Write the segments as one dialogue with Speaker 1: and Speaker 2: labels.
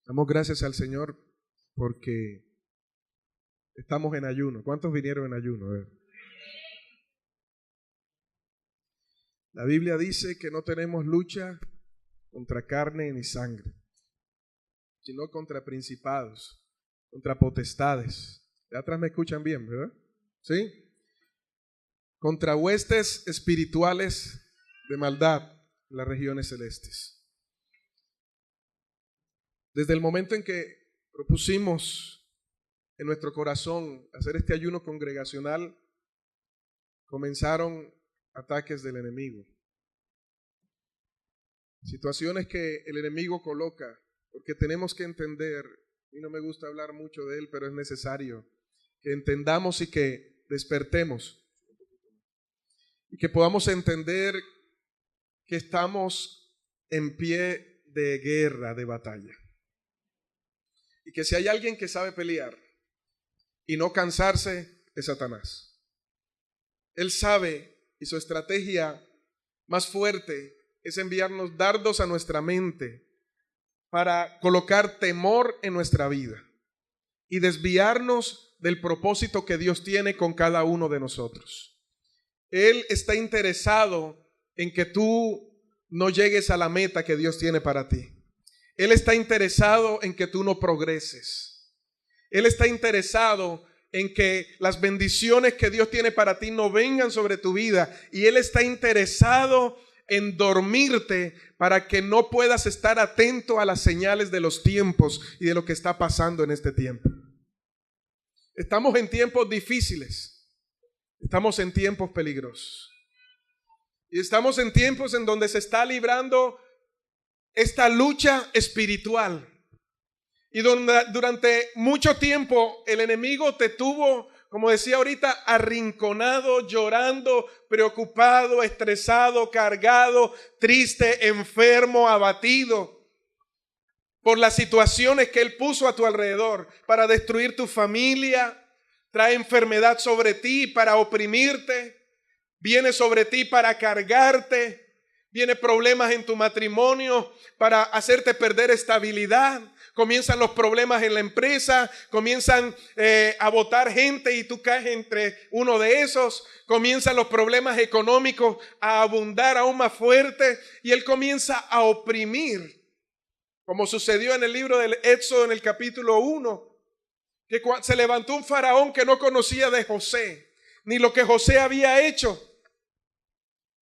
Speaker 1: Damos gracias al Señor porque estamos en ayuno. ¿Cuántos vinieron en ayuno? La Biblia dice que no tenemos lucha contra carne ni sangre, sino contra principados, contra potestades. De atrás me escuchan bien, ¿verdad? ¿Sí? Contra huestes espirituales de maldad en las regiones celestes. Desde el momento en que propusimos en nuestro corazón hacer este ayuno congregacional, comenzaron ataques del enemigo. Situaciones que el enemigo coloca, porque tenemos que entender, y no me gusta hablar mucho de él, pero es necesario que entendamos y que despertemos, y que podamos entender que estamos en pie de guerra, de batalla. Y que si hay alguien que sabe pelear y no cansarse, es Satanás. Él sabe, y su estrategia más fuerte es enviarnos dardos a nuestra mente para colocar temor en nuestra vida y desviarnos del propósito que Dios tiene con cada uno de nosotros. Él está interesado en que tú no llegues a la meta que Dios tiene para ti. Él está interesado en que tú no progreses. Él está interesado en que las bendiciones que Dios tiene para ti no vengan sobre tu vida. Y Él está interesado en dormirte para que no puedas estar atento a las señales de los tiempos y de lo que está pasando en este tiempo. Estamos en tiempos difíciles. Estamos en tiempos peligrosos. Y estamos en tiempos en donde se está librando esta lucha espiritual. Y donde durante mucho tiempo el enemigo te tuvo, como decía ahorita, arrinconado, llorando, preocupado, estresado, cargado, triste, enfermo, abatido por las situaciones que él puso a tu alrededor para destruir tu familia. Trae enfermedad sobre ti para oprimirte, viene sobre ti para cargarte. Viene problemas en tu matrimonio para hacerte perder estabilidad. Comienzan los problemas en la empresa. Comienzan a votar gente y tú caes entre uno de esos. Comienzan los problemas económicos a abundar aún más fuerte. Y él comienza a oprimir. Como sucedió en el libro del Éxodo en el capítulo 1. Que se levantó un faraón que no conocía de José. Ni lo que José había hecho.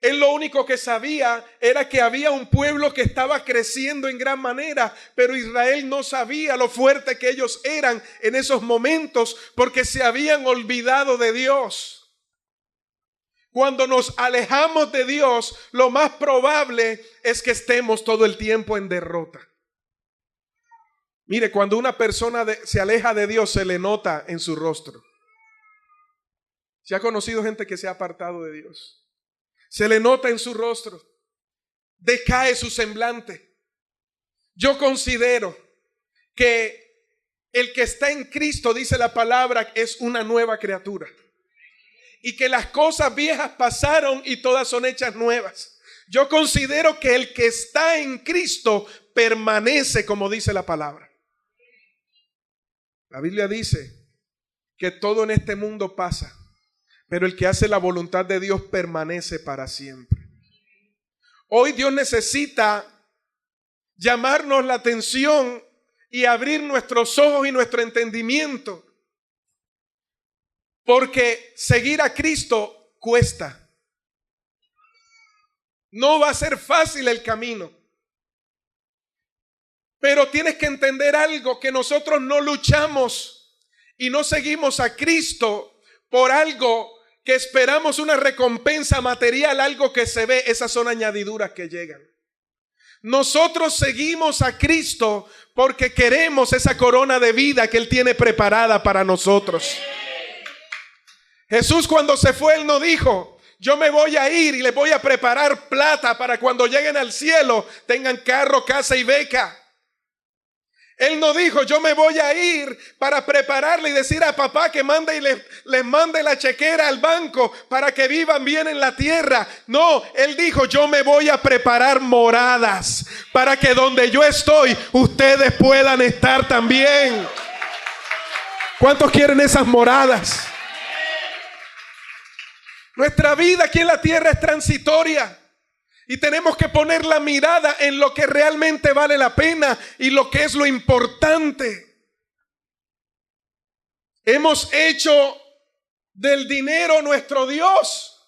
Speaker 1: Él lo único que sabía era que había un pueblo que estaba creciendo en gran manera, pero Israel no sabía lo fuerte que ellos eran en esos momentos porque se habían olvidado de Dios. Cuando nos alejamos de Dios, lo más probable es que estemos todo el tiempo en derrota. Mire, cuando una persona se aleja de Dios, se le nota en su rostro. ¿Se ha conocido gente que se ha apartado de Dios? Se le nota en su rostro, decae su semblante. Yo considero que el que está en Cristo, dice la palabra, es una nueva criatura. Y que las cosas viejas pasaron y todas son hechas nuevas. Yo considero que el que está en Cristo permanece, como dice la palabra. La Biblia dice que todo en este mundo pasa, pero el que hace la voluntad de Dios permanece para siempre. Hoy Dios necesita llamarnos la atención y abrir nuestros ojos y nuestro entendimiento. Porque seguir a Cristo cuesta. No va a ser fácil el camino. Pero tienes que entender algo, que nosotros no luchamos y no seguimos a Cristo por algo que esperamos una recompensa material, algo que se ve. Esas son añadiduras que llegan. Nosotros seguimos a Cristo porque queremos esa corona de vida que Él tiene preparada para nosotros. Jesús, cuando se fue, Él no dijo: yo me voy a ir y les voy a preparar plata para cuando lleguen al cielo tengan carro, casa y beca. Él no dijo, yo me voy a ir para prepararle y decir a papá que mande y les mande la chequera al banco para que vivan bien en la tierra. No, él dijo, yo me voy a preparar moradas para que donde yo estoy, ustedes puedan estar también. ¿Cuántos quieren esas moradas? Nuestra vida aquí en la tierra es transitoria. Y tenemos que poner la mirada en lo que realmente vale la pena y lo que es lo importante. Hemos hecho del dinero nuestro Dios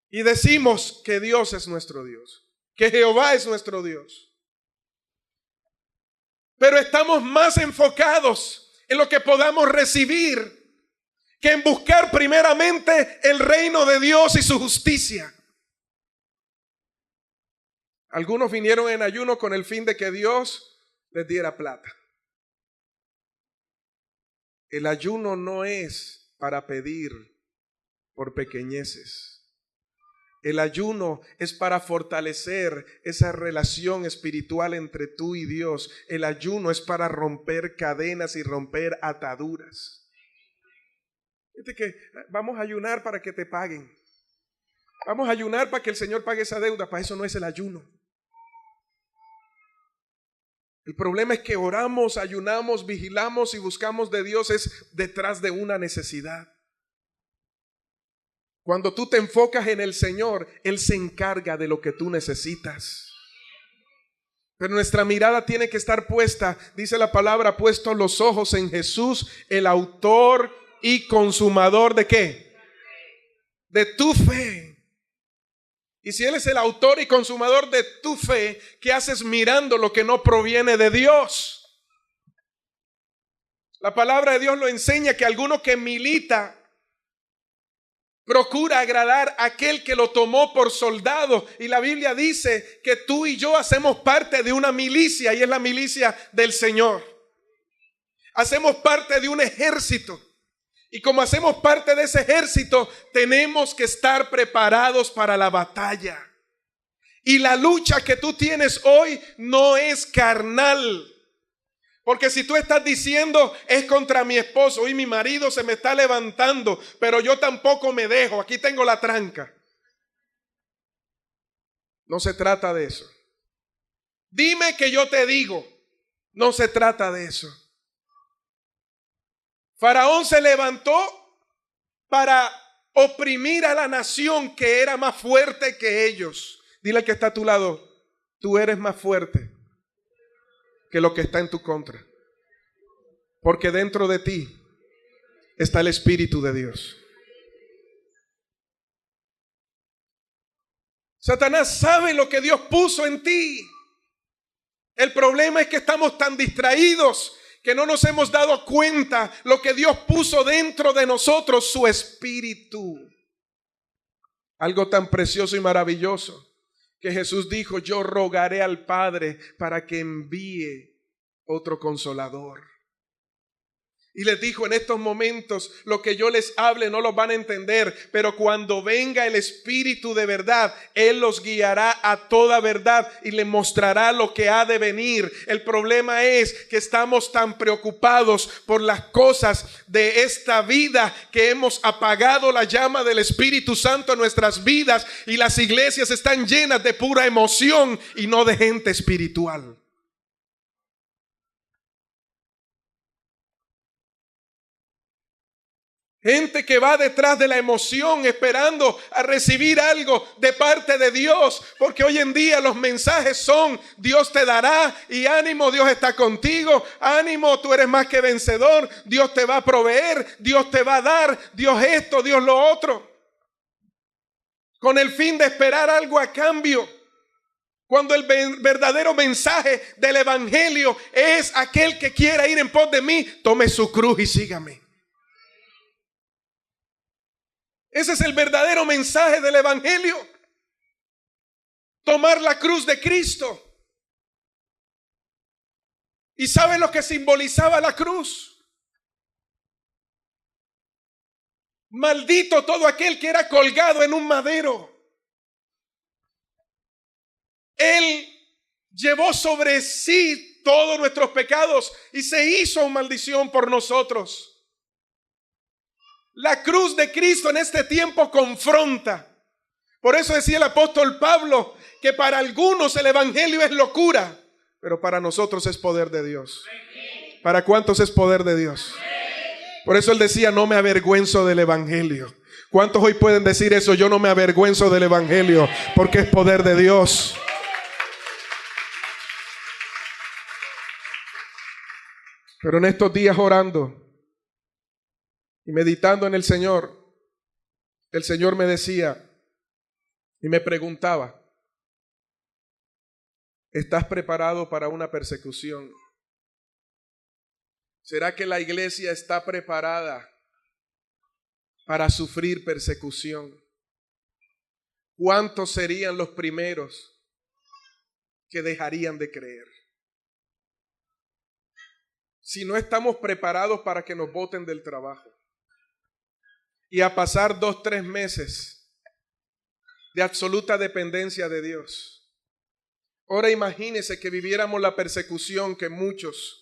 Speaker 1: y decimos que Dios es nuestro Dios, que Jehová es nuestro Dios. Pero estamos más enfocados en lo que podamos recibir que en buscar primeramente el reino de Dios y su justicia. Algunos vinieron en ayuno con el fin de que Dios les diera plata. El ayuno no es para pedir por pequeñeces. El ayuno es para fortalecer esa relación espiritual entre tú y Dios. El ayuno es para romper cadenas y romper ataduras. Fíjate que vamos a ayunar para que te paguen. Vamos a ayunar para que el Señor pague esa deuda. Para eso no es el ayuno. El problema es que oramos, ayunamos, vigilamos y buscamos de Dios es detrás de una necesidad. Cuando tú te enfocas en el Señor, Él se encarga de lo que tú necesitas. Pero nuestra mirada tiene que estar puesta, dice la palabra, puestos los ojos en Jesús, el autor y consumador ¿de qué? De tu fe. Y si Él es el autor y consumador de tu fe, ¿qué haces mirando lo que no proviene de Dios? La palabra de Dios lo enseña, que alguno que milita procura agradar a aquel que lo tomó por soldado. Y la Biblia dice que tú y yo hacemos parte de una milicia, y es la milicia del Señor. Hacemos parte de un ejército. Y como hacemos parte de ese ejército, tenemos que estar preparados para la batalla. Y la lucha que tú tienes hoy no es carnal. Porque si tú estás diciendo, es contra mi esposo y mi marido se me está levantando, pero yo tampoco me dejo, aquí tengo la tranca. No se trata de eso. Dime que yo te digo, no se trata de eso. Faraón se levantó para oprimir a la nación que era más fuerte que ellos. Dile al que está a tu lado, tú eres más fuerte que lo que está en tu contra. Porque dentro de ti está el Espíritu de Dios. Satanás sabe lo que Dios puso en ti. El problema es que estamos tan distraídos que no nos hemos dado cuenta lo que Dios puso dentro de nosotros, su Espíritu. Algo tan precioso y maravilloso que Jesús dijo, yo rogaré al Padre para que envíe otro consolador. Y les dijo, en estos momentos lo que yo les hable no lo van a entender, pero cuando venga el Espíritu de verdad, Él los guiará a toda verdad y les mostrará lo que ha de venir. El problema es que estamos tan preocupados por las cosas de esta vida que hemos apagado la llama del Espíritu Santo en nuestras vidas, y las iglesias están llenas de pura emoción y no de gente espiritual. Gente que va detrás de la emoción esperando a recibir algo de parte de Dios. Porque hoy en día los mensajes son, Dios te dará, y ánimo, Dios está contigo, ánimo, tú eres más que vencedor, Dios te va a proveer, Dios te va a dar, Dios esto, Dios lo otro. Con el fin de esperar algo a cambio. Cuando el verdadero mensaje del evangelio es aquel que quiera ir en pos de mí, tome su cruz y sígame. Ese es el verdadero mensaje del evangelio. Tomar la cruz de Cristo. ¿Y saben lo que simbolizaba la cruz? Maldito todo aquel que era colgado en un madero. Él llevó sobre sí todos nuestros pecados y se hizo maldición por nosotros. La cruz de Cristo en este tiempo confronta. Por eso decía el apóstol Pablo que para algunos el evangelio es locura, pero para nosotros es poder de Dios. ¿Para cuántos es poder de Dios? Por eso él decía, no me avergüenzo del evangelio. ¿Cuántos hoy pueden decir eso? Yo no me avergüenzo del evangelio porque es poder de Dios. Pero en estos días orando y meditando en el Señor me decía y me preguntaba, ¿estás preparado para una persecución? ¿Será que la iglesia está preparada para sufrir persecución? ¿Cuántos serían los primeros que dejarían de creer? Si no estamos preparados para que nos boten del trabajo y a pasar 2, 3 meses de absoluta dependencia de Dios. Ahora imagínense que viviéramos la persecución que muchos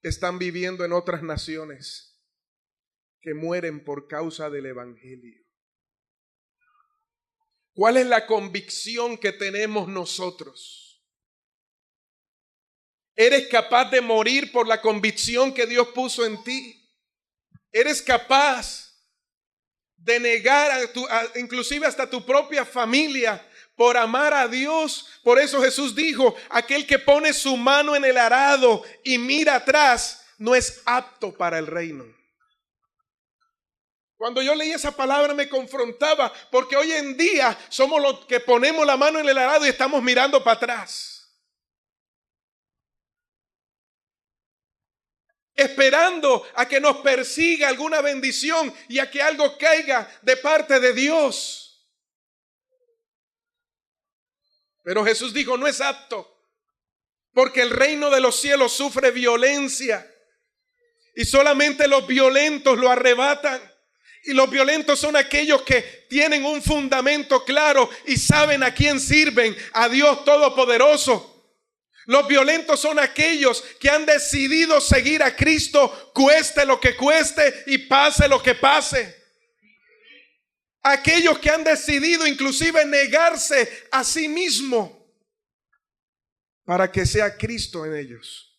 Speaker 1: están viviendo en otras naciones, que mueren por causa del evangelio. ¿Cuál es la convicción que tenemos nosotros? ¿Eres capaz de morir por la convicción que Dios puso en ti? ¿Eres capaz de negar inclusive hasta tu propia familia por amar a Dios? Por eso Jesús dijo, aquel que pone su mano en el arado y mira atrás no es apto para el reino. Cuando yo leí esa palabra me confrontaba, porque hoy en día somos los que ponemos la mano en el arado y estamos mirando para atrás, esperando a que nos persiga alguna bendición y a que algo caiga de parte de Dios. Pero Jesús dijo, no es apto, porque el reino de los cielos sufre violencia y solamente los violentos lo arrebatan. Y los violentos son aquellos que tienen un fundamento claro y saben a quién sirven, a Dios Todopoderoso. Los violentos son aquellos que han decidido seguir a Cristo, cueste lo que cueste y pase lo que pase. Aquellos que han decidido inclusive negarse a sí mismo para que sea Cristo en ellos.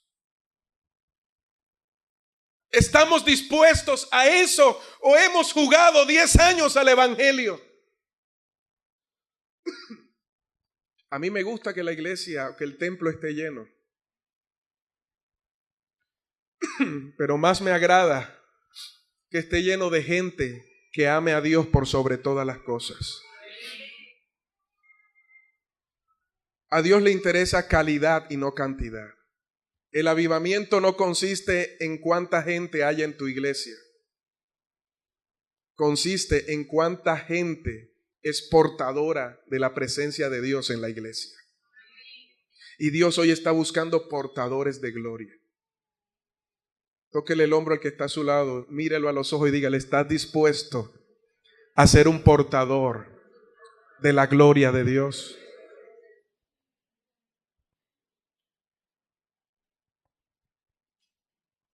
Speaker 1: ¿Estamos dispuestos a eso o hemos jugado 10 años al evangelio? A mí me gusta que la iglesia, que el templo esté lleno. Pero más me agrada que esté lleno de gente que ame a Dios por sobre todas las cosas. A Dios le interesa calidad y no cantidad. El avivamiento no consiste en cuánta gente haya en tu iglesia. Consiste en cuánta gente es portadora de la presencia de Dios en la iglesia. Y Dios hoy está buscando portadores de gloria. Tóquele el hombro al que está a su lado, mírelo a los ojos y dígale, ¿estás dispuesto a ser un portador de la gloria de Dios?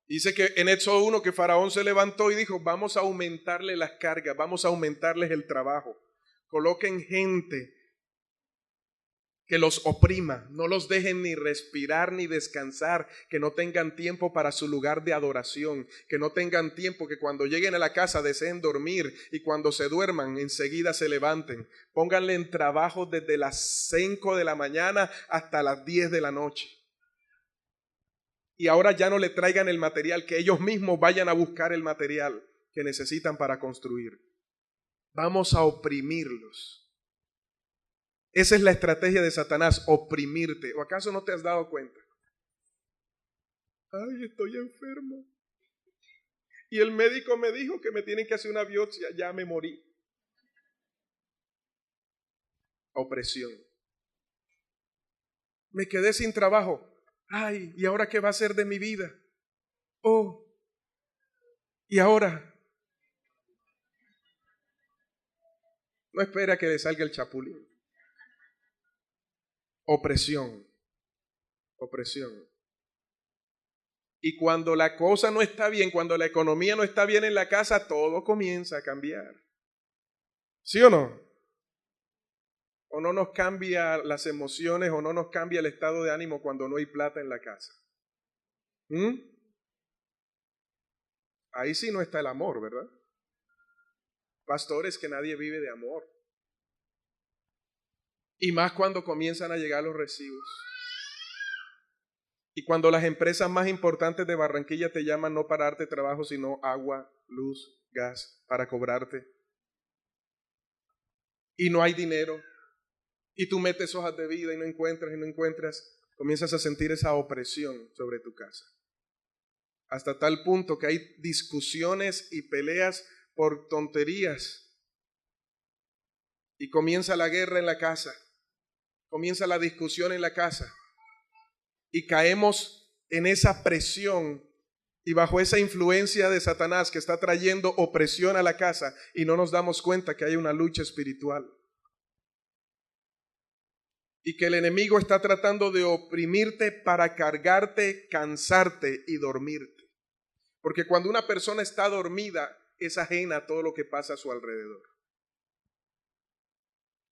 Speaker 1: Dice que en Éxodo 1 que Faraón se levantó y dijo, vamos a aumentarle las cargas, vamos a aumentarles el trabajo. Coloquen gente que los oprima, no los dejen ni respirar ni descansar, que no tengan tiempo para su lugar de adoración, que no tengan tiempo, que cuando lleguen a la casa deseen dormir y cuando se duerman enseguida se levanten. Pónganle en trabajo desde las 5 de la mañana hasta las 10 de la noche. Y ahora ya no le traigan el material, que ellos mismos vayan a buscar el material que necesitan para construir. Vamos a oprimirlos. Esa es la estrategia de Satanás, oprimirte. ¿O acaso no te has dado cuenta? Ay, estoy enfermo. Y el médico me dijo que me tienen que hacer una biopsia, ya me morí. Opresión. Me quedé sin trabajo. Ay, ¿y ahora qué va a ser de mi vida? Oh, ¿y ahora? No espera que le salga el chapulín. Opresión. Opresión. Y cuando la cosa no está bien, cuando la economía no está bien en la casa, todo comienza a cambiar. ¿Sí o no? O no nos cambia las emociones o no nos cambia el estado de ánimo cuando no hay plata en la casa. Ahí sí no está el amor, ¿verdad? Pastores, que nadie vive de amor. Y más cuando comienzan a llegar los recibos. Y cuando las empresas más importantes de Barranquilla te llaman no para darte trabajo, sino agua, luz, gas, para cobrarte. Y no hay dinero. Y tú metes hojas de vida y no encuentras, comienzas a sentir esa opresión sobre tu casa. Hasta tal punto que hay discusiones y peleas por tonterías. Y comienza la guerra en la casa. Comienza la discusión en la casa. Y caemos en esa presión y bajo esa influencia de Satanás que está trayendo opresión a la casa y no nos damos cuenta que hay una lucha espiritual. Y que el enemigo está tratando de oprimirte para cargarte, cansarte y dormirte. Porque cuando una persona está dormida, es ajena a todo lo que pasa a su alrededor.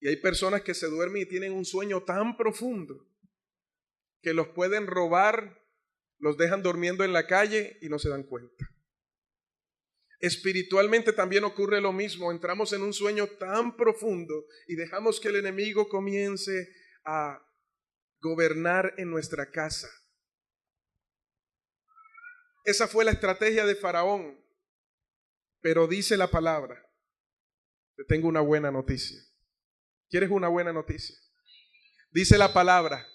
Speaker 1: Y hay personas que se duermen y tienen un sueño tan profundo que los pueden robar, los dejan durmiendo en la calle y no se dan cuenta. Espiritualmente también ocurre lo mismo. Entramos en un sueño tan profundo y dejamos que el enemigo comience a gobernar en nuestra casa. Esa fue la estrategia de Faraón. Pero dice la palabra, te tengo una buena noticia. ¿Quieres una buena noticia? Dice la palabra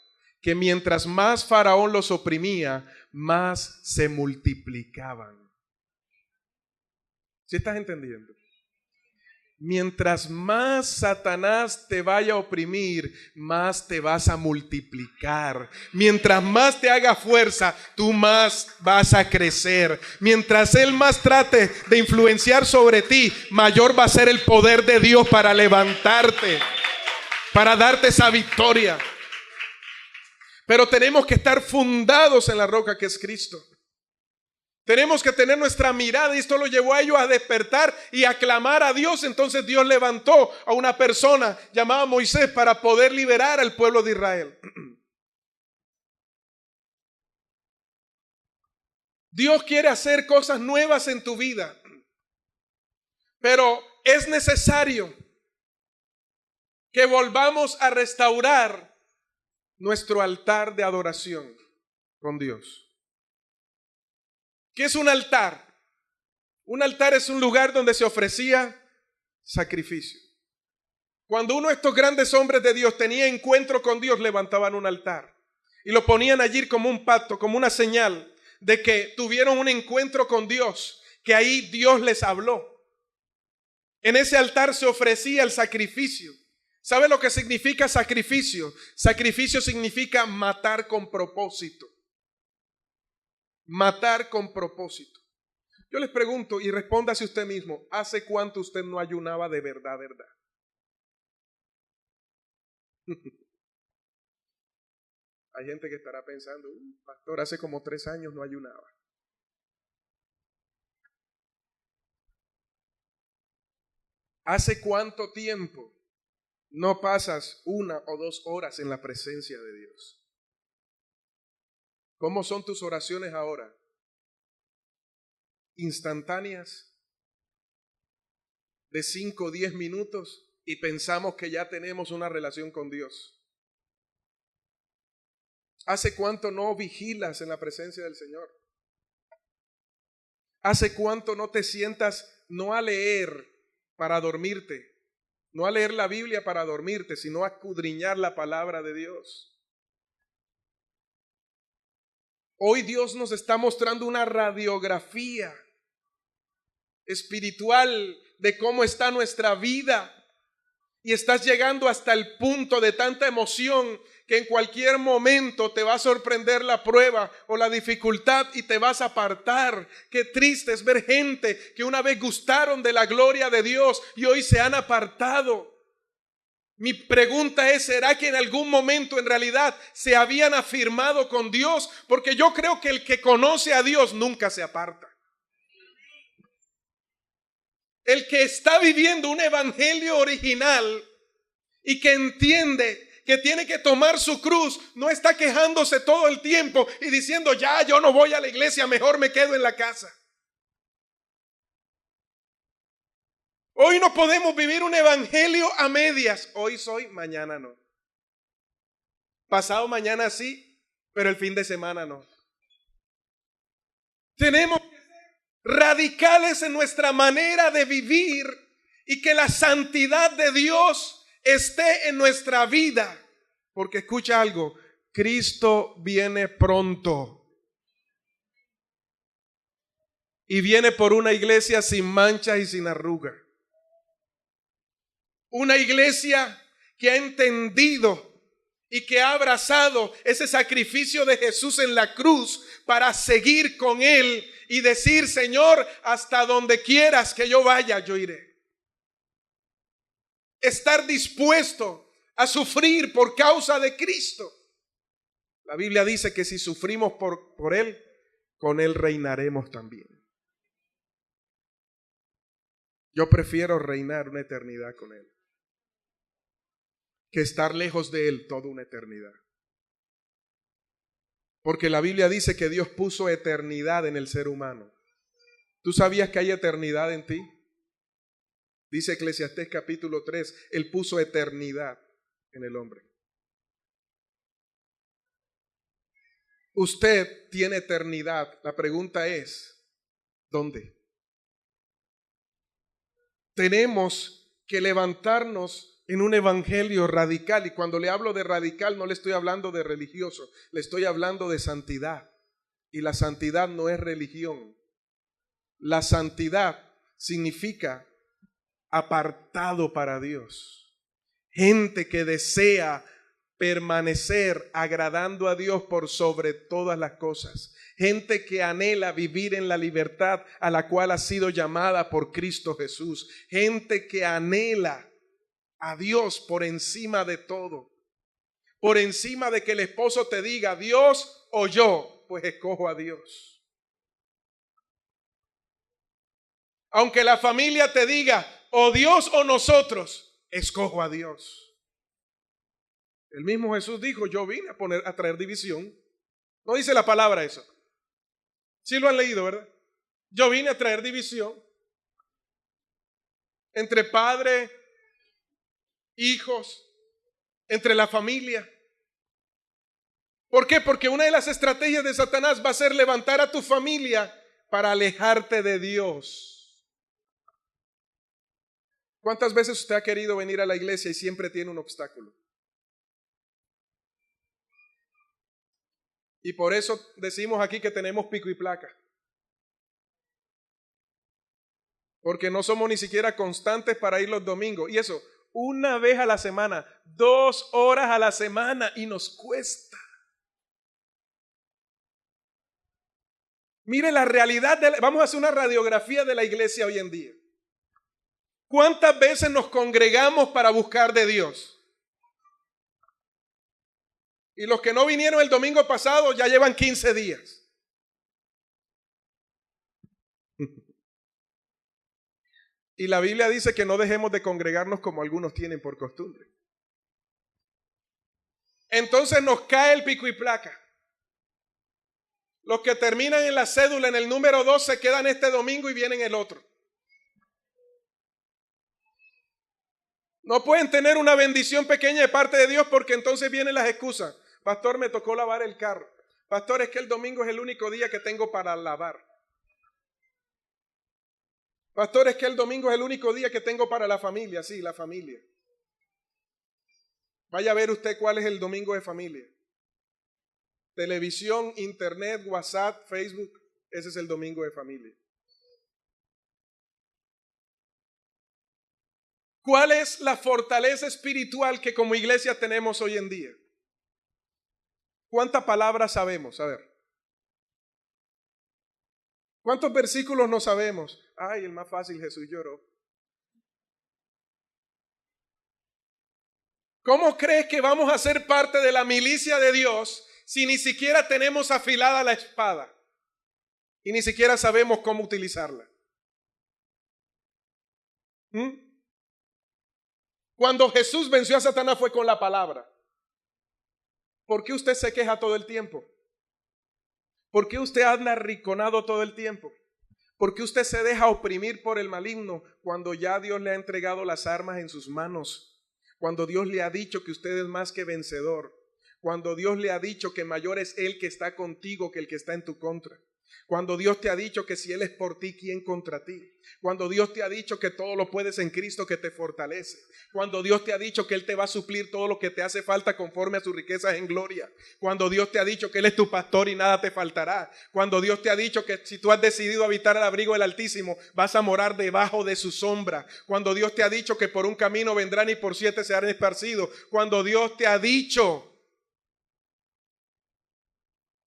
Speaker 1: que mientras más Faraón los oprimía, más se multiplicaban. ¿Sí estás entendiendo? Mientras más Satanás te vaya a oprimir, más te vas a multiplicar. Mientras más te haga fuerza, tú más vas a crecer. Mientras él más trate de influenciar sobre ti, mayor va a ser el poder de Dios para levantarte, para darte esa victoria. Pero tenemos que estar fundados en la roca que es Cristo. Tenemos que tener nuestra mirada, y esto lo llevó a ellos a despertar y a clamar a Dios. Entonces Dios levantó a una persona llamada Moisés para poder liberar al pueblo de Israel. Dios quiere hacer cosas nuevas en tu vida, pero es necesario que volvamos a restaurar nuestro altar de adoración con Dios. ¿Qué es un altar? Un altar es un lugar donde se ofrecía sacrificio. Cuando uno de estos grandes hombres de Dios tenía encuentro con Dios, levantaban un altar y lo ponían allí como un pacto, como una señal de que tuvieron un encuentro con Dios, que ahí Dios les habló. En ese altar se ofrecía el sacrificio. ¿Sabe lo que significa sacrificio? Sacrificio significa matar con propósito. Matar con propósito. Yo les pregunto y respóndase usted mismo, ¿hace cuánto usted no ayunaba de verdad, verdad? Hay gente que estará pensando, pastor, hace como 3 años no ayunaba. ¿Hace cuánto tiempo no pasas 1 o 2 horas en la presencia de Dios? ¿Cómo son tus oraciones ahora? ¿Instantáneas? ¿De 5 o 10 minutos? Y pensamos que ya tenemos una relación con Dios. ¿Hace cuánto no vigilas en la presencia del Señor? ¿Hace cuánto no te sientas no a leer para dormirte, no a leer la Biblia para dormirte, sino a escudriñar la palabra de Dios? Hoy Dios nos está mostrando una radiografía espiritual de cómo está nuestra vida. Y estás llegando hasta el punto de tanta emoción que en cualquier momento te va a sorprender la prueba o la dificultad y te vas a apartar. Qué triste es ver gente que una vez gustaron de la gloria de Dios y hoy se han apartado. Mi pregunta es, ¿será que en algún momento en realidad se habían afirmado con Dios? Porque yo creo que el que conoce a Dios nunca se aparta. El que está viviendo un evangelio original y que entiende que tiene que tomar su cruz, no está quejándose todo el tiempo y diciendo, ya, yo no voy a la iglesia, mejor me quedo en la casa. Hoy no podemos vivir un evangelio a medias. Hoy soy, mañana no. Pasado mañana sí, pero el fin de semana no. Tenemos que ser radicales en nuestra manera de vivir y que la santidad de Dios esté en nuestra vida. Porque escucha algo, Cristo viene pronto. Y viene por una iglesia sin mancha y sin arruga. Una iglesia que ha entendido y que ha abrazado ese sacrificio de Jesús en la cruz para seguir con Él y decir, Señor, hasta donde quieras que yo vaya, yo iré. Estar dispuesto a sufrir por causa de Cristo. La Biblia dice que si sufrimos por Él, con Él reinaremos también. Yo prefiero reinar una eternidad con Él que estar lejos de Él toda una eternidad. Porque la Biblia dice que Dios puso eternidad en el ser humano. ¿Tú sabías que hay eternidad en ti? Dice Eclesiastés capítulo 3, Él puso eternidad en el hombre. Usted tiene eternidad. La pregunta es, ¿dónde? Tenemos que levantarnos en un evangelio radical. Y cuando le hablo de radical no le estoy hablando de religioso, le estoy hablando de santidad. Y la santidad no es religión. La santidad significa apartado para Dios. Gente que desea permanecer agradando a Dios por sobre todas las cosas. Gente que anhela vivir en la libertad a la cual ha sido llamada por Cristo Jesús. Gente que anhela a Dios por encima de todo. Por encima de que el esposo te diga Dios o yo, pues escojo a Dios. Aunque la familia te diga o Dios o nosotros, escojo a Dios. El mismo Jesús dijo, yo vine a traer división. No dice la palabra eso. Sí lo han leído, ¿verdad? Yo vine a traer división entre padre, hijos, entre la familia. ¿Por qué? Porque una de las estrategias de Satanás va a ser levantar a tu familia para alejarte de Dios. ¿Cuántas veces usted ha querido venir a la iglesia y siempre tiene un obstáculo? Y por eso decimos aquí que tenemos pico y placa. Porque no somos ni siquiera constantes para ir los domingos. Y eso, una vez a la semana, 2 horas a la semana, y nos cuesta. Mire la realidad, vamos a hacer una radiografía de la iglesia hoy en día. ¿Cuántas veces nos congregamos para buscar de Dios? Y los que no vinieron el domingo pasado ya llevan 15 días. Y la Biblia dice que no dejemos de congregarnos como algunos tienen por costumbre. Entonces nos cae el pico y placa. Los que terminan en la cédula en el número 2 se quedan este domingo y vienen el otro. No pueden tener una bendición pequeña de parte de Dios porque entonces vienen las excusas. Pastor, me tocó lavar el carro. Pastor, es que el domingo es el único día que tengo para lavar. Pastor, es que el domingo es el único día que tengo para la familia. Sí, la familia. Vaya a ver usted cuál es el domingo de familia. Televisión, internet, WhatsApp, Facebook. Ese es el domingo de familia. ¿Cuál es la fortaleza espiritual que como iglesia tenemos hoy en día? ¿Cuántas palabras sabemos? A ver. ¿Cuántos versículos no sabemos? Ay, el más fácil, Jesús lloró. ¿Cómo crees que vamos a ser parte de la milicia de Dios si ni siquiera tenemos afilada la espada y ni siquiera sabemos cómo utilizarla? Cuando Jesús venció a Satanás fue con la palabra. ¿Por qué usted se queja todo el tiempo? ¿Por qué usted anda arrinconado todo el tiempo? ¿Por qué usted se deja oprimir por el maligno cuando ya Dios le ha entregado las armas en sus manos? Cuando Dios le ha dicho que usted es más que vencedor. Cuando Dios le ha dicho que mayor es Él que está contigo que el que está en tu contra. Cuando Dios te ha dicho que si Él es por ti, ¿quién contra ti? Cuando Dios te ha dicho que todo lo puedes en Cristo que te fortalece. Cuando Dios te ha dicho que Él te va a suplir todo lo que te hace falta conforme a sus riquezas en gloria. Cuando Dios te ha dicho que Él es tu pastor y nada te faltará. Cuando Dios te ha dicho que si tú has decidido habitar al abrigo del Altísimo, vas a morar debajo de su sombra. Cuando Dios te ha dicho que por un camino vendrán y por 7 serán esparcidos. Cuando Dios te ha dicho...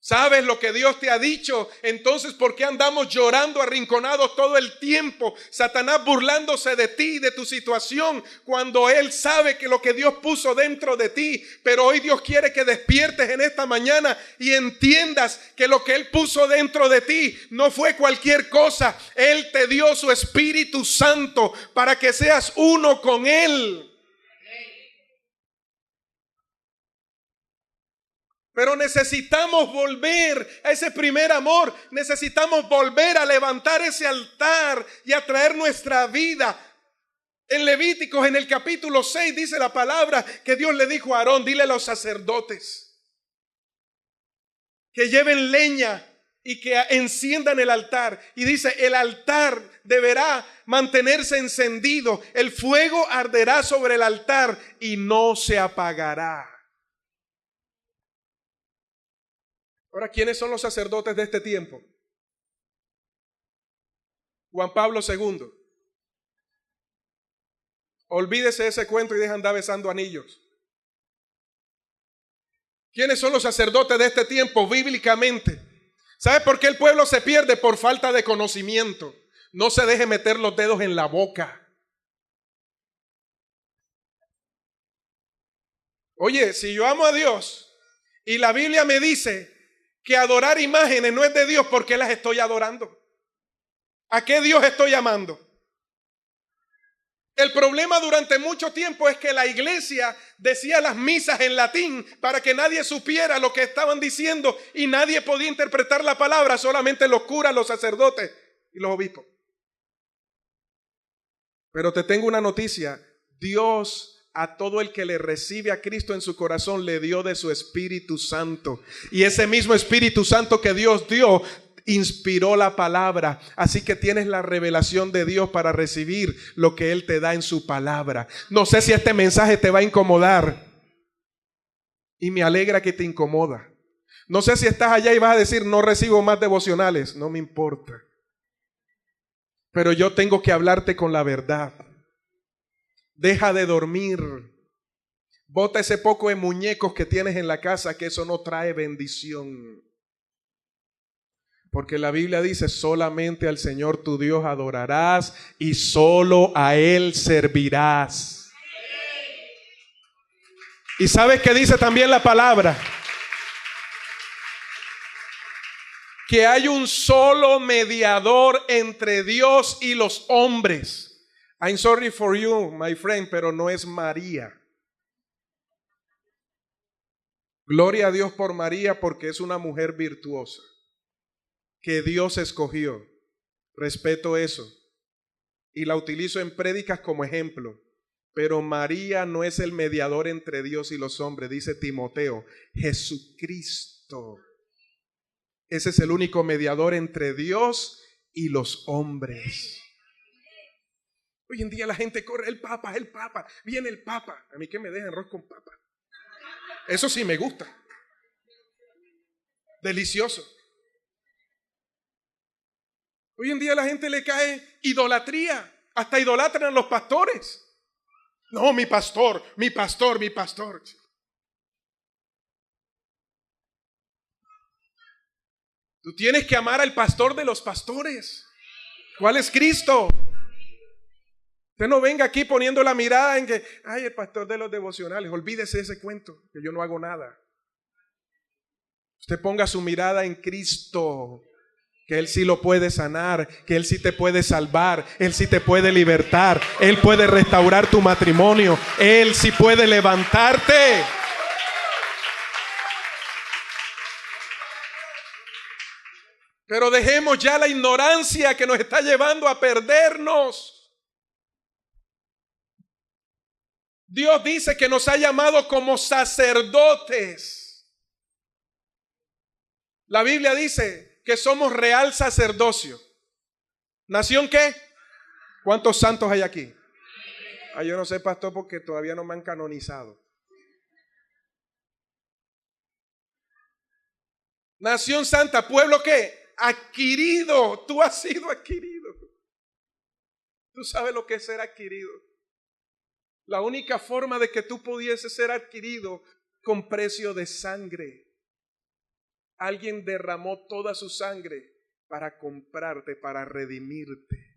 Speaker 1: ¿Sabes lo que Dios te ha dicho? Entonces, ¿por qué andamos llorando, arrinconados todo el tiempo? Satanás burlándose de ti, de tu situación, cuando Él sabe que lo que Dios puso dentro de ti. Pero hoy Dios quiere que despiertes en esta mañana y entiendas que lo que Él puso dentro de ti no fue cualquier cosa. Él te dio su Espíritu Santo para que seas uno con Él. Pero necesitamos volver a ese primer amor. Necesitamos volver a levantar ese altar y a traer nuestra vida. En Levíticos, en el capítulo 6, dice la palabra que Dios le dijo a Aarón, dile a los sacerdotes que lleven leña y que enciendan el altar. Y dice, el altar deberá mantenerse encendido. El fuego arderá sobre el altar y no se apagará. Ahora, ¿quiénes son los sacerdotes de este tiempo? Juan Pablo II. Olvídese de ese cuento y deja andar besando anillos. ¿Quiénes son los sacerdotes de este tiempo bíblicamente? ¿Sabe por qué el pueblo se pierde? Por falta de conocimiento. No se deje meter los dedos en la boca. Oye, si yo amo a Dios y la Biblia me dice que adorar imágenes no es de Dios, ¿por qué las estoy adorando? ¿A qué Dios estoy amando? El problema durante mucho tiempo es que la iglesia decía las misas en latín para que nadie supiera lo que estaban diciendo y nadie podía interpretar la palabra, solamente los curas, los sacerdotes y los obispos. Pero te tengo una noticia, Dios a todo el que le recibe a Cristo en su corazón le dio de su Espíritu Santo. Y ese mismo Espíritu Santo que Dios dio inspiró la palabra. Así que tienes la revelación de Dios para recibir lo que Él te da en su palabra. No sé si este mensaje te va a incomodar. Y me alegra que te incomoda. No sé si estás allá y vas a decir, no recibo más devocionales. No me importa. Pero yo tengo que hablarte con la verdad. Deja de dormir. Bota ese poco de muñecos que tienes en la casa, que eso no trae bendición. Porque la Biblia dice, solamente al Señor tu Dios adorarás y solo a Él servirás. ¿Y sabes qué dice también la palabra? Que hay un solo mediador entre Dios y los hombres. I'm sorry for you, my friend, pero no es María. Gloria a Dios por María porque es una mujer virtuosa que Dios escogió. Respeto eso y la utilizo en prédicas como ejemplo. Pero María no es el mediador entre Dios y los hombres, dice Timoteo. Jesucristo. Ese es el único mediador entre Dios y los hombres. Hoy en día la gente corre, el Papa, viene el Papa. A mí que me dejan arroz con papa. Eso sí me gusta. Delicioso. Hoy en día a la gente le cae idolatría. Hasta idolatran a los pastores. No, mi pastor. Tú tienes que amar al pastor de los pastores. ¿Cuál es Cristo? Usted no venga aquí poniendo la mirada en que, ay, el pastor de los devocionales, olvídese de ese cuento, que yo no hago nada. Usted ponga su mirada en Cristo, que Él sí lo puede sanar, que Él sí te puede salvar, Él sí te puede libertar, Él puede restaurar tu matrimonio, Él sí puede levantarte. Pero dejemos ya la ignorancia que nos está llevando a perdernos. Dios dice que nos ha llamado como sacerdotes. La Biblia dice que somos real sacerdocio. ¿Nación qué? ¿Cuántos santos hay aquí? Yo no sé, pastor, porque todavía no me han canonizado. Nación santa, pueblo ¿qué? Adquirido. Tú has sido adquirido. Tú sabes lo que es ser adquirido. La única forma de que tú pudieses ser adquirido con precio de sangre. Alguien derramó toda su sangre para comprarte, para redimirte.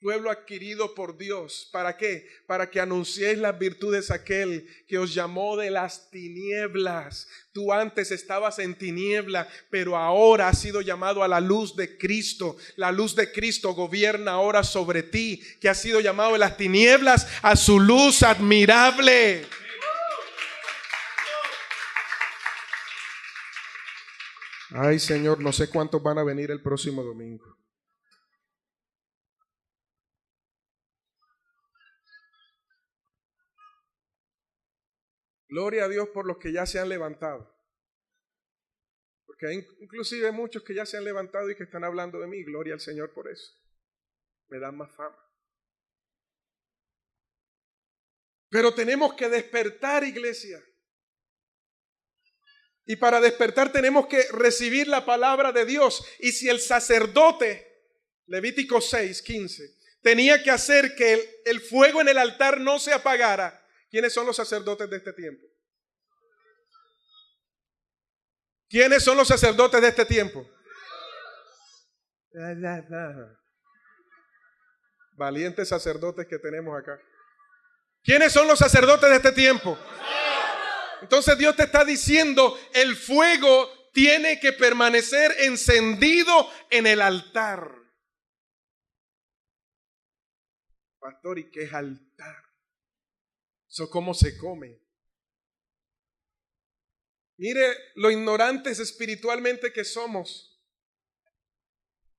Speaker 1: Pueblo adquirido por Dios. ¿Para qué? Para que anunciéis las virtudes de aquel que os llamó de las tinieblas. Tú antes estabas en tiniebla, pero ahora has sido llamado a la luz de Cristo. La luz de Cristo gobierna ahora sobre ti, que has sido llamado de las tinieblas a su luz admirable. Ay, Señor, no sé cuántos van a venir el próximo domingo. Gloria a Dios por los que ya se han levantado. Porque hay inclusive muchos que ya se han levantado y que están hablando de mí. Gloria al Señor por eso. Me dan más fama. Pero tenemos que despertar, iglesia. Y para despertar tenemos que recibir la palabra de Dios. Y si el sacerdote, Levítico 6:15, tenía que hacer que el fuego en el altar no se apagara, ¿quiénes son los sacerdotes de este tiempo? ¿Quiénes son los sacerdotes de este tiempo? Valientes sacerdotes que tenemos acá. ¿Quiénes son los sacerdotes de este tiempo? Entonces Dios te está diciendo, el fuego tiene que permanecer encendido en el altar. Pastor, ¿y qué es altar? ¿Eso cómo se come? Mire lo ignorantes espiritualmente que somos,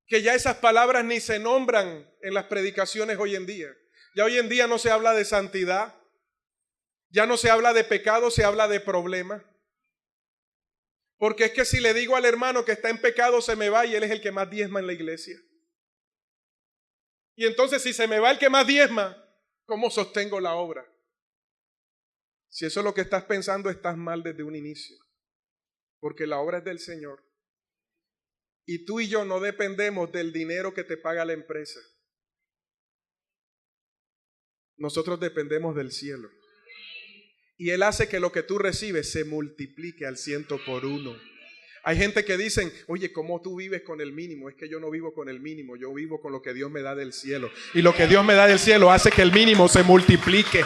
Speaker 1: que ya esas palabras ni se nombran en las predicaciones hoy en día. Ya hoy en día no se habla de santidad, ya no se habla de pecado, se habla de problema. Porque es que si le digo al hermano que está en pecado se me va y él es el que más diezma en la iglesia. Y entonces si se me va el que más diezma, ¿cómo sostengo la obra? Si eso es lo que estás pensando, estás mal desde un inicio. Porque la obra es del Señor. Y tú y yo no dependemos del dinero que te paga la empresa. Nosotros dependemos del cielo. Y Él hace que lo que tú recibes se multiplique al 100 por 1. Hay gente que dicen, oye, ¿cómo tú vives con el mínimo? Es que yo no vivo con el mínimo, yo vivo con lo que Dios me da del cielo. Y lo que Dios me da del cielo hace que el mínimo se multiplique.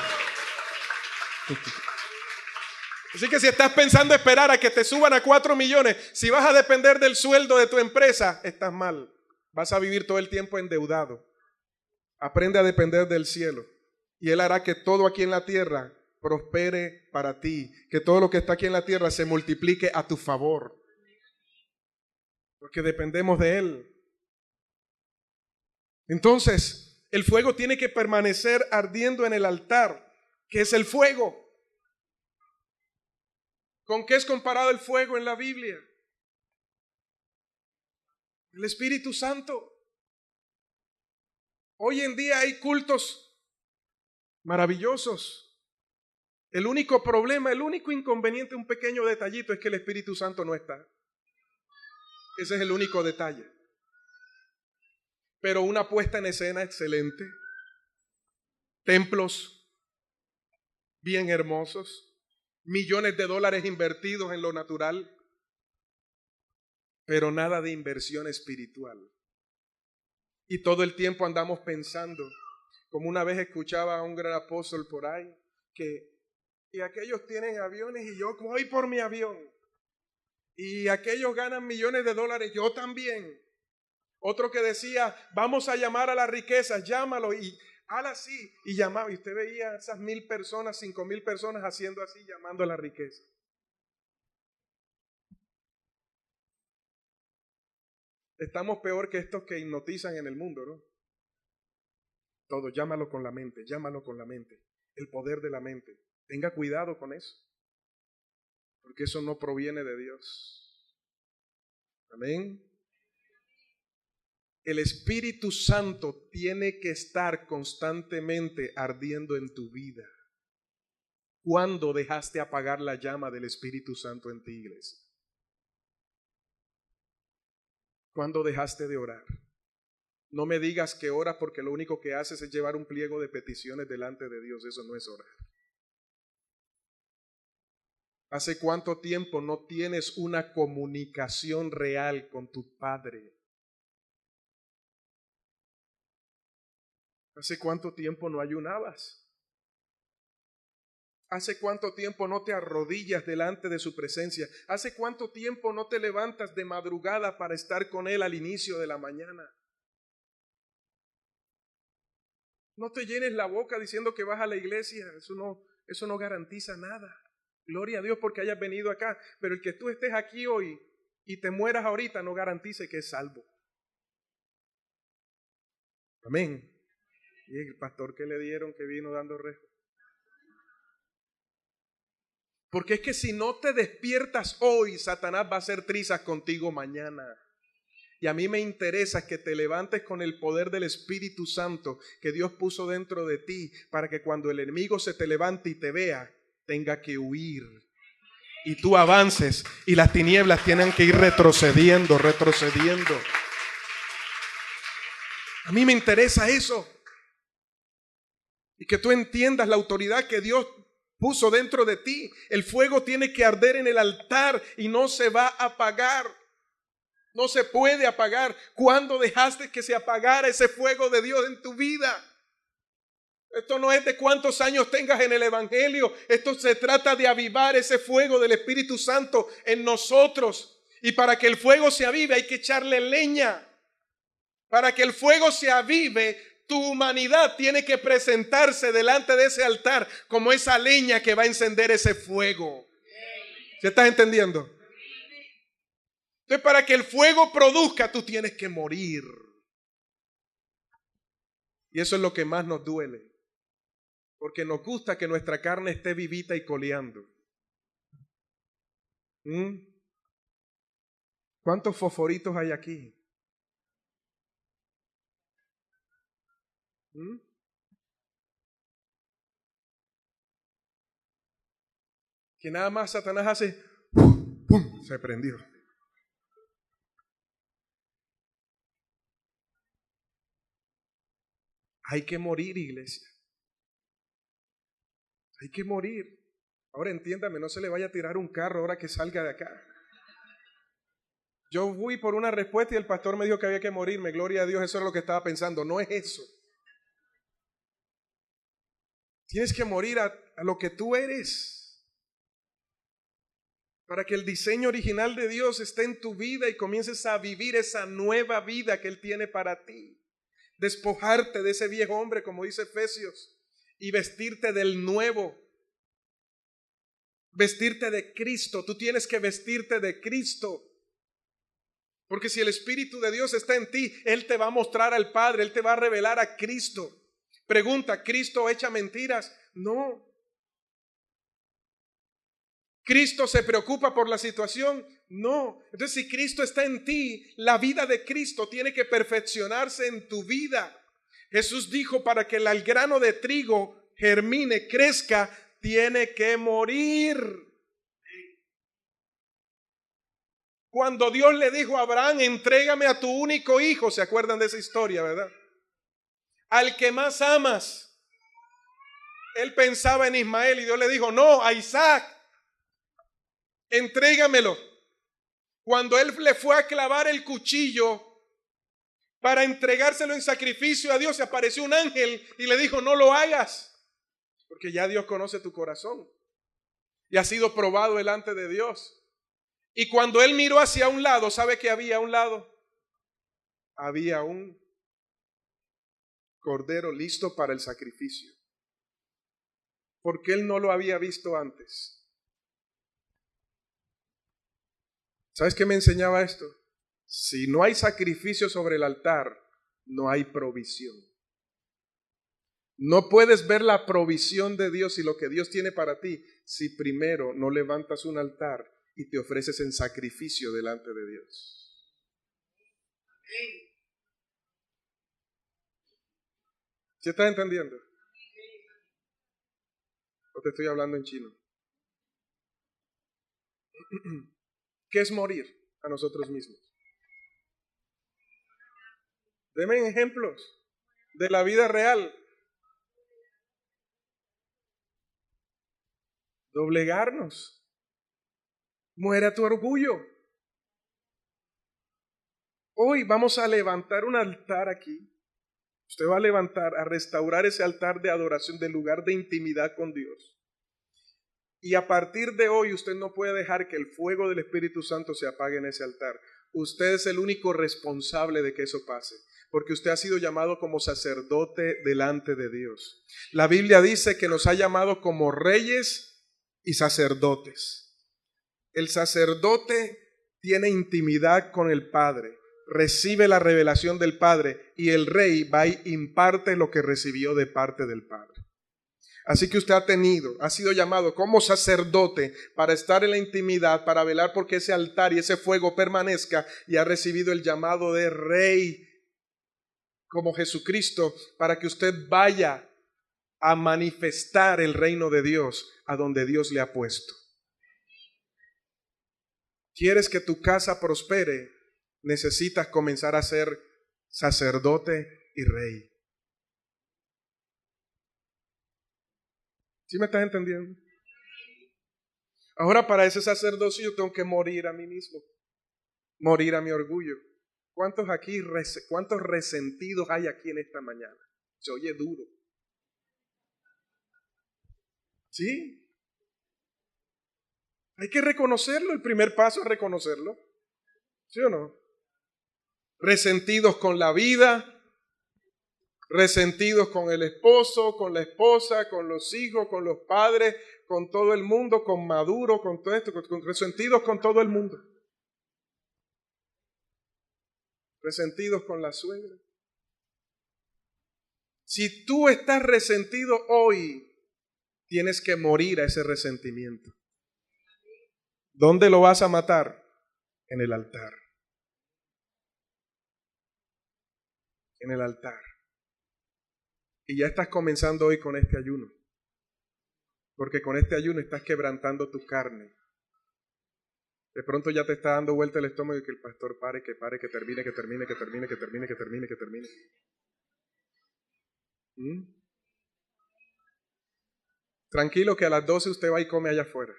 Speaker 1: Así que si estás pensando esperar a que te suban a 4 millones, si vas a depender del sueldo de tu empresa, estás mal. Vas a vivir todo el tiempo endeudado. Aprende a depender del cielo. Y Él hará que todo aquí en la tierra prospere para ti. Que todo lo que está aquí en la tierra se multiplique a tu favor. Porque dependemos de Él. Entonces, el fuego tiene que permanecer ardiendo en el altar. ¿Qué es el fuego? ¿Con qué es comparado el fuego en la Biblia? El Espíritu Santo. Hoy en día hay cultos maravillosos. El único problema, el único inconveniente, un pequeño detallito es que el Espíritu Santo no está. Ese es el único detalle. Pero una puesta en escena excelente. Templos bien hermosos. Millones de dólares invertidos en lo natural, pero nada de inversión espiritual. Y todo el tiempo andamos pensando, como una vez escuchaba a un gran apóstol por ahí, y aquellos tienen aviones y yo voy por mi avión. Y aquellos ganan millones de dólares, yo también. Otro que decía, vamos a llamar a las riquezas, llámalo y haz así. Y llamaba, y usted veía esas 1,000 personas, 5,000 personas haciendo así, llamando a la riqueza. Estamos peor que estos que hipnotizan en el mundo, ¿no? Todo, llámalo con la mente, llámalo con la mente. El poder de la mente. Tenga cuidado con eso. Porque eso no proviene de Dios. Amén. El Espíritu Santo tiene que estar constantemente ardiendo en tu vida. ¿Cuándo dejaste apagar la llama del Espíritu Santo en tu iglesia? ¿Cuándo dejaste de orar? No me digas que oras porque lo único que haces es llevar un pliego de peticiones delante de Dios. Eso no es orar. ¿Hace cuánto tiempo no tienes una comunicación real con tu Padre? ¿Hace cuánto tiempo no ayunabas? ¿Hace cuánto tiempo no te arrodillas delante de su presencia? ¿Hace cuánto tiempo no te levantas de madrugada para estar con Él al inicio de la mañana? No te llenes la boca diciendo que vas a la iglesia. Eso no garantiza nada. Gloria a Dios porque hayas venido acá. Pero el que tú estés aquí hoy y te mueras ahorita no garantice que es salvo. Amén. Y el pastor que le dieron que vino dando rejo. Porque es que si no te despiertas hoy, Satanás va a hacer trizas contigo mañana. Y a mí me interesa que te levantes con el poder del Espíritu Santo que Dios puso dentro de ti para que cuando el enemigo se te levante y te vea, tenga que huir. Y tú avances y las tinieblas tienen que ir retrocediendo. A mí me interesa eso. Y que tú entiendas la autoridad que Dios puso dentro de ti. El fuego tiene que arder en el altar y no se va a apagar. No se puede apagar. ¿Cuándo dejaste que se apagara ese fuego de Dios en tu vida? Esto no es de cuántos años tengas en el Evangelio. Esto se trata de avivar ese fuego del Espíritu Santo en nosotros. Y para que el fuego se avive hay que echarle leña. Para que el fuego se avive, tu humanidad tiene que presentarse delante de ese altar como esa leña que va a encender ese fuego. ¿Se estás entendiendo? Entonces, para que el fuego produzca, tú tienes que morir. Y eso es lo que más nos duele. Porque nos gusta que nuestra carne esté vivita y coleando. ¿Cuántos fosforitos hay aquí? Que nada más Satanás hace ¡pum! Se prendió. Hay que morir, iglesia. Hay que morir. Ahora entiéndame, no se le vaya a tirar un carro ahora que salga de acá. Yo fui por una respuesta y el pastor me dijo que había que morirme. Gloria a Dios, eso es lo que estaba pensando. No es eso. Tienes que morir a lo que tú eres. Para que el diseño original de Dios esté en tu vida y comiences a vivir esa nueva vida que Él tiene para ti. Despojarte de ese viejo hombre, como dice Efesios, y vestirte del nuevo. Vestirte de Cristo. Tú tienes que vestirte de Cristo. Porque si el Espíritu de Dios está en ti, Él te va a mostrar al Padre, Él te va a revelar a Cristo. Pregunta, ¿Cristo echa mentiras? No. ¿Cristo se preocupa por la situación? No. Entonces, si Cristo está en ti, la vida de Cristo tiene que perfeccionarse en tu vida. Jesús dijo, para que el grano de trigo germine, crezca, tiene que morir. Cuando Dios le dijo a Abraham, entrégame a tu único hijo, ¿se acuerdan de esa historia, verdad? Al que más amas. Él pensaba en Ismael y Dios le dijo, no, a Isaac. Entrégamelo. Cuando él le fue a clavar el cuchillo, para entregárselo en sacrificio a Dios, se apareció un ángel y le dijo, no lo hagas, porque ya Dios conoce tu corazón y ha sido probado delante de Dios. Y cuando él miró hacia un lado, ¿sabe qué había a un lado? Había un cordero listo para el sacrificio, porque él no lo había visto antes. ¿Sabes qué me enseñaba esto? Si no hay sacrificio sobre el altar, no hay provisión. No puedes ver la provisión de Dios y lo que Dios tiene para ti si primero no levantas un altar y te ofreces en sacrificio delante de Dios. ¿Sí estás entendiendo? ¿O te estoy hablando en chino? ¿Qué es morir a nosotros mismos? Deme ejemplos de la vida real. Doblegarnos. Muere a tu orgullo. Hoy vamos a levantar un altar aquí. Usted va a levantar, a restaurar ese altar de adoración, del lugar de intimidad con Dios. Y a partir de hoy usted no puede dejar que el fuego del Espíritu Santo se apague en ese altar. Usted es el único responsable de que eso pase, porque usted ha sido llamado como sacerdote delante de Dios. La Biblia dice que nos ha llamado como reyes y sacerdotes. El sacerdote tiene intimidad con el Padre, recibe la revelación del Padre, y el rey va y imparte lo que recibió de parte del Padre. Así que usted ha sido llamado como sacerdote para estar en la intimidad, para velar porque ese altar y ese fuego permanezca, y ha recibido el llamado de rey como Jesucristo para que usted vaya a manifestar el reino de Dios a donde Dios le ha puesto. ¿Quieres que tu casa prospere? Necesitas comenzar a ser sacerdote y rey. ¿Sí me estás entendiendo? Ahora, para ese sacerdocio yo tengo que morir a mí mismo, morir a mi orgullo. ¿Cuántos resentidos hay aquí en esta mañana? Se oye duro. ¿Sí? Hay que reconocerlo. El primer paso es reconocerlo. ¿Sí o no? Resentidos con la vida, resentidos con el esposo, con la esposa, con los hijos, con los padres, con todo el mundo, con Maduro, con todo esto, resentidos con todo el mundo. Resentidos con la suegra. Si tú estás resentido hoy, tienes que morir a ese resentimiento. ¿Dónde lo vas a matar? En el altar. En el altar. Y ya estás comenzando hoy con este ayuno. Porque con este ayuno estás quebrantando tu carne. De pronto ya te está dando vuelta el estómago y que el pastor pare, que termine, que termine, que termine, que termine, que termine, que termine. Tranquilo que a las 12 usted va y come allá afuera.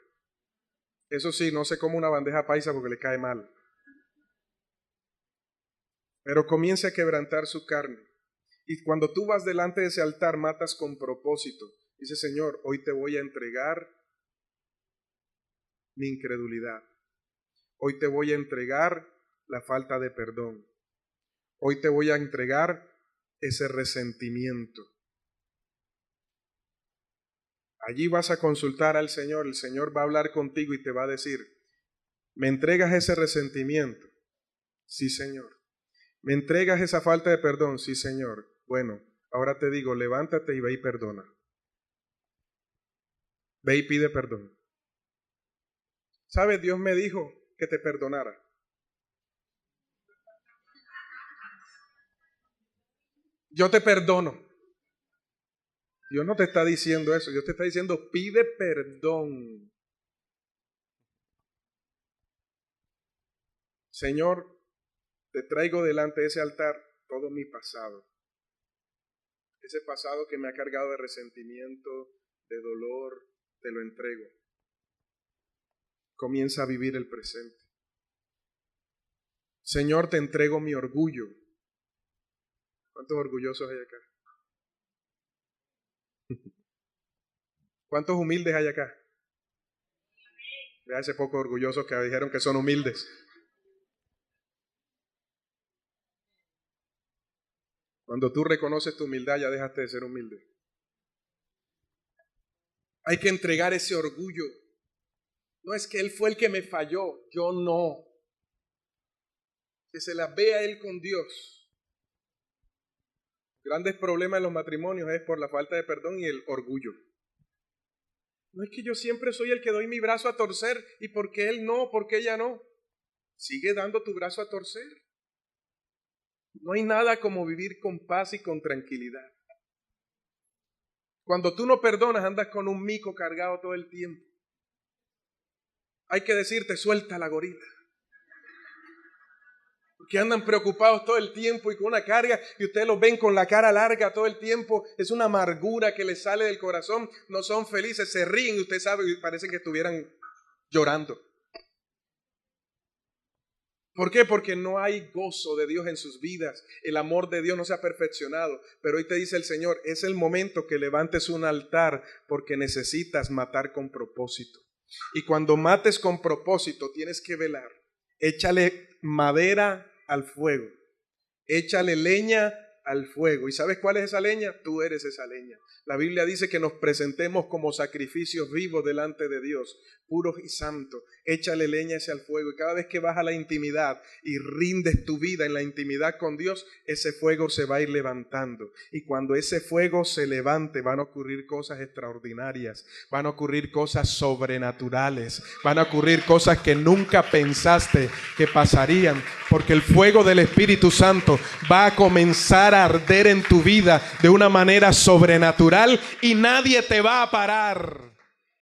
Speaker 1: Eso sí, no se come una bandeja paisa porque le cae mal. Pero comience a quebrantar su carne. Y cuando tú vas delante de ese altar, matas con propósito. Dice, Señor, hoy te voy a entregar mi incredulidad. Hoy te voy a entregar la falta de perdón. Hoy te voy a entregar ese resentimiento. Allí vas a consultar al Señor. El Señor va a hablar contigo y te va a decir, ¿me entregas ese resentimiento? Sí, Señor. ¿Me entregas esa falta de perdón? Sí, Señor. Bueno, ahora te digo, levántate y ve y perdona. Ve y pide perdón. ¿Sabes? Dios me dijo que te perdonara. Yo te perdono. Dios no te está diciendo eso. Dios te está diciendo, pide perdón. Señor, te traigo delante de ese altar todo mi pasado. Ese pasado que me ha cargado de resentimiento, de dolor, te lo entrego. Comienza a vivir el presente. Señor, te entrego mi orgullo. ¿Cuántos orgullosos hay acá? ¿Cuántos humildes hay acá? Vea ese poco orgullosos que dijeron que son humildes. Cuando tú reconoces tu humildad, ya dejaste de ser humilde. Hay que entregar ese orgullo. No es que él fue el que me falló, yo no. Que se las vea él con Dios. Grandes problemas en los matrimonios es por la falta de perdón y el orgullo. No es que yo siempre soy el que doy mi brazo a torcer y porque él no, porque ella no. Sigue dando tu brazo a torcer. No hay nada como vivir con paz y con tranquilidad. Cuando tú no perdonas, andas con un mico cargado todo el tiempo. Hay que decirte, suelta la gorila. Porque andan preocupados todo el tiempo y con una carga, y ustedes los ven con la cara larga todo el tiempo. Es una amargura que les sale del corazón. No son felices, se ríen y usted sabe, parece que estuvieran llorando. ¿Por qué? Porque no hay gozo de Dios en sus vidas. El amor de Dios no se ha perfeccionado. Pero hoy te dice el Señor, es el momento que levantes un altar porque necesitas matar con propósito. Y cuando mates con propósito tienes que velar. Échale madera al fuego. Échale leña al fuego. ¿Y sabes cuál es esa leña? Tú eres esa leña. La Biblia dice que nos presentemos como sacrificios vivos delante de Dios, puros y santos. Échale leña ese al fuego. Y cada vez que vas a la intimidad y rindes tu vida en la intimidad con Dios, ese fuego se va a ir levantando. Y cuando ese fuego se levante, van a ocurrir cosas extraordinarias. Van a ocurrir cosas sobrenaturales. Van a ocurrir cosas que nunca pensaste que pasarían. Porque el fuego del Espíritu Santo va a comenzar a arder en tu vida de una manera sobrenatural y nadie te va a parar.